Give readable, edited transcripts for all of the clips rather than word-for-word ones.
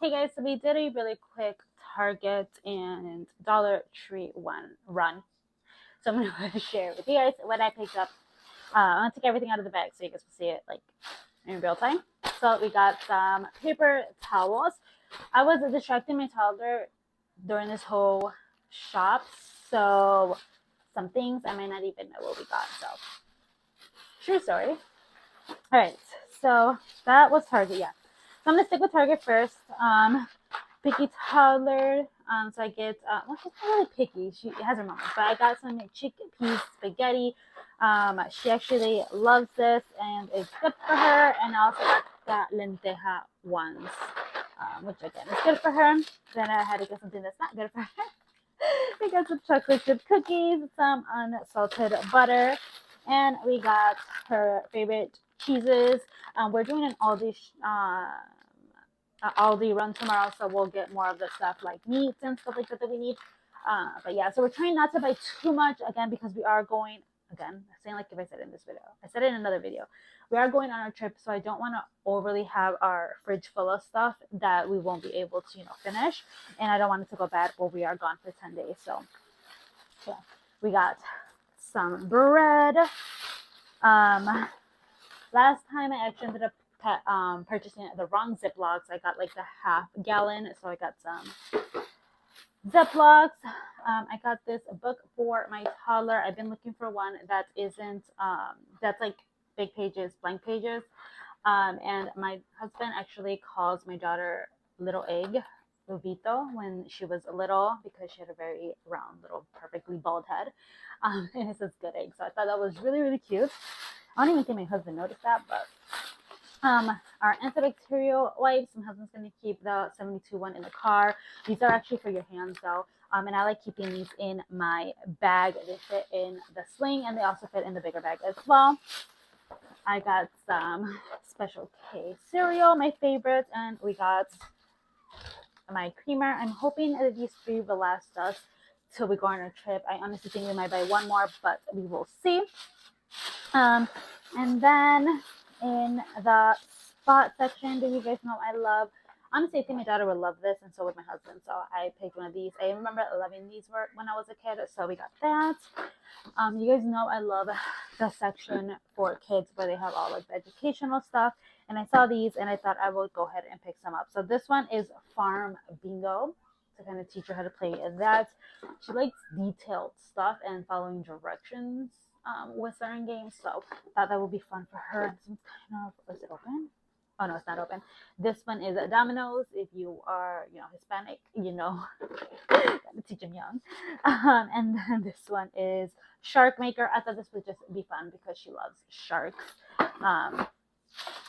Hey guys, so we did a really quick Target and Dollar Tree run. So I'm going to share with you guys what I picked up. I'm going to take everything out of the bag so you guys can see it like in real time. So we got some paper towels. I was distracting my toddler during this whole shop, so some things I might not even know what we got. So true story. All right, so that was Target, yeah. So I'm gonna stick with Target first. Picky toddler. So I get well, she's not really picky. She has her moments, but I got some chickpea spaghetti. She actually loves this, and it's good for her. And I also got the lenteja ones, which again is good for her. Then I had to get something that's not good for her. We got some chocolate chip cookies, some unsalted butter, and we got her favorite cheeses. We're doing an Aldi run tomorrow, so we'll get more of the stuff like meats and stuff like that we need. But yeah, so we're trying not to buy too much again because we are going again. Saying like if I said it in this video, I said it in another video. We are going on our trip, so I don't want to overly have our fridge full of stuff that we won't be able to finish, and I don't want it to go bad while we are gone for 10 days. So yeah, we got some bread. Last time I actually ended up purchasing the wrong Ziplocs. I got like the half gallon, so I got some Ziplocs. I got this book for my toddler. I've been looking for one that isn't that's like big pages, blank pages. And my husband actually calls my daughter Little Egg, Luvito, when she was little because she had a very round, little, perfectly bald head. And it says Good Egg. So I thought that was really, really cute. I don't even think my husband noticed that, but our antibacterial wipes. My husband's going to keep the 72 one in the car. These are actually for your hands though. And I like keeping these in my bag. They fit in the sling and they also fit in the bigger bag as well. I got some Special K cereal, my favorite, and we got my creamer. I'm hoping that these three will last us till we go on our trip. I honestly think we might buy one more, but we will see. And then in the spot section, do you guys know I love, honestly I think my daughter would love this, and so would my husband, so I picked one of these. I remember loving these when I was a kid, so we got that. You guys know I love the section for kids where they have all like the educational stuff, and I saw these and I thought I would go ahead and pick some up. So this one is Farm Bingo, to kind of teach her how to play that. She likes detailed stuff and following directions with certain games, so I thought that would be fun for her. Some kind of, is it open? Oh no, it's not open. This one is Domino's. If you are, Hispanic, gotta teach them young. And then this one is Shark Maker. I thought this would just be fun because she loves sharks. All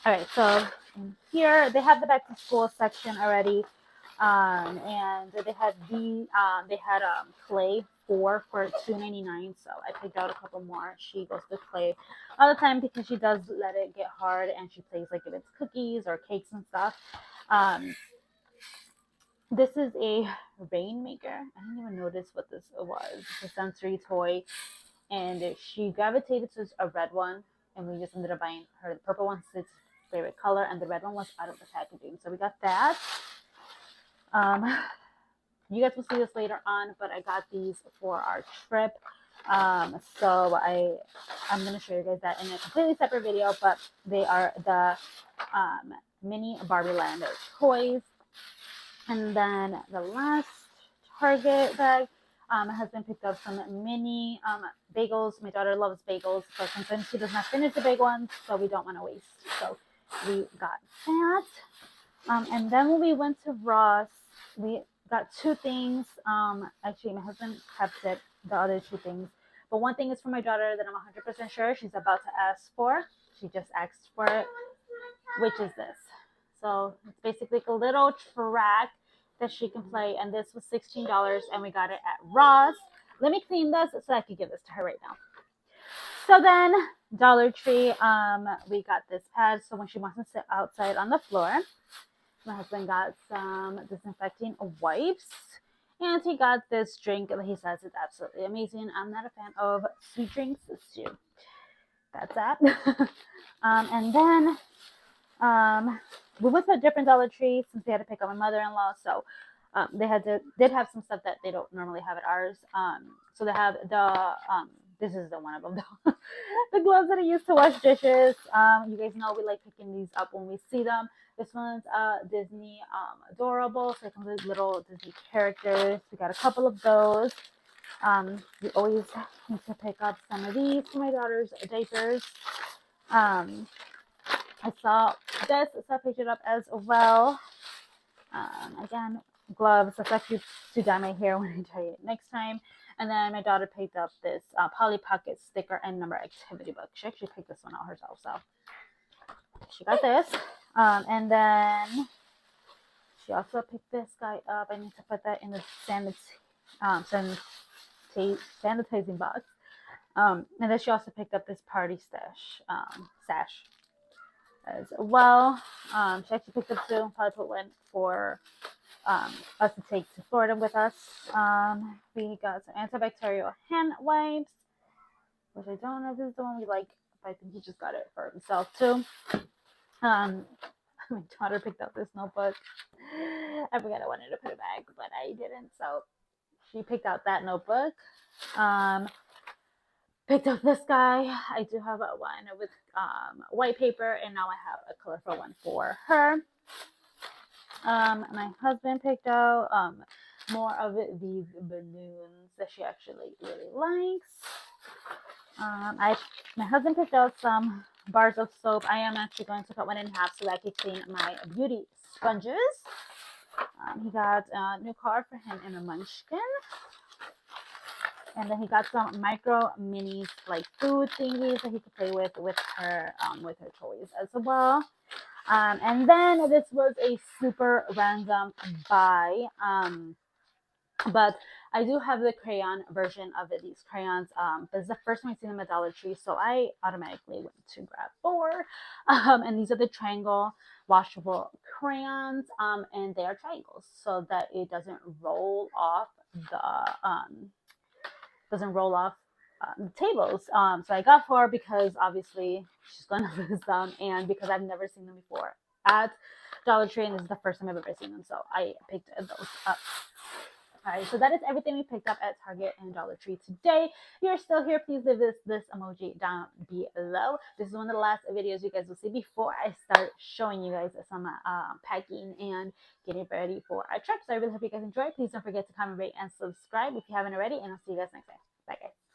right, so in here they have the back to school section already. And they had clay for $2.99, so I picked out a couple more. She goes to clay all the time because she does let it get hard, and she plays like if it's cookies or cakes and stuff. This is a rainmaker. I didn't even notice what this was. It's a sensory toy, and she gravitated to a red one, and we just ended up buying her the purple one since it's her favorite color, and the red one was out of the packaging, so we got that. You guys will see this later on, but I got these for our trip. So I'm going to show you guys that in a completely separate video, but they are the mini Barbie Land toys. And then the last Target bag, my husband picked up some mini bagels. My daughter loves bagels, so sometimes she does not finish the big ones, so we don't want to waste. So we got that. And then when we went to Ross, we got two things. Actually, my husband kept it, the other two things. But one thing is for my daughter that I'm 100% sure she's about to ask for. She just asked for it, which is this. So it's basically like a little track that she can play. And this was $16, and we got it at Ross. Let me clean this so I can give this to her right now. So then, Dollar Tree, we got this pad. So when she wants to sit outside on the floor, my husband got some disinfecting wipes, and he got this drink that he says is absolutely amazing. I'm not a fan of sweet drinks, so that's that. And then We went to a different Dollar Tree since we had to pick up my mother-in-law, so they did have some stuff that they don't normally have at ours. So they have the this is the one of them though. The gloves that I use to wash dishes. You guys know we like picking these up when we see them. This one's Disney adorable, so it comes with little Disney characters. We got a couple of those. We always need to pick up some of these for my daughter's diapers. I saw this, so I picked it up as well. Again, gloves. That's actually to dye my hair when I dye it next time. And then my daughter picked up this Polly Pocket sticker and number activity book. She actually picked this one out herself, so she got this. And then she also picked this guy up. I need to put that in the sanitizing box. And then she also picked up this party sash as well. She actually picked up two. Probably put one for us to take to Florida with us. We got some antibacterial hand wipes, which I don't know if this is the one we like, but I think he just got it for himself too. My daughter picked up this notebook. I forgot I wanted to put it back, but I didn't, so she picked out that notebook. Picked up this guy. I do have one with white paper, and now I have a colorful one for her. My husband picked out more of these balloons that she actually really likes. My husband picked out some bars of soap. I am actually going to cut one in half so that I can clean my beauty sponges. He got a new car for him in a munchkin. And then he got some micro mini like food thingies that he could play with her toys as well. And then this was a super random buy. But I do have the crayon version of these crayons. This is the first time I've seen them at Dollar Tree, so I automatically went to grab 4. And these are the triangle washable crayons. And they are triangles so that it doesn't roll off the tables. So I got 4 because obviously she's going to lose them, and because I've never seen them before at Dollar Tree, and this is the first time I've ever seen them, so I picked those up. Alright, so that is everything we picked up at Target and Dollar Tree today. If you're still here, please leave this emoji down below. This is one of the last videos you guys will see before I start showing you guys some packing and getting ready for our trip. So I really hope you guys enjoy. Please don't forget to comment, rate, and subscribe if you haven't already, and I'll see you guys next time. Bye, guys.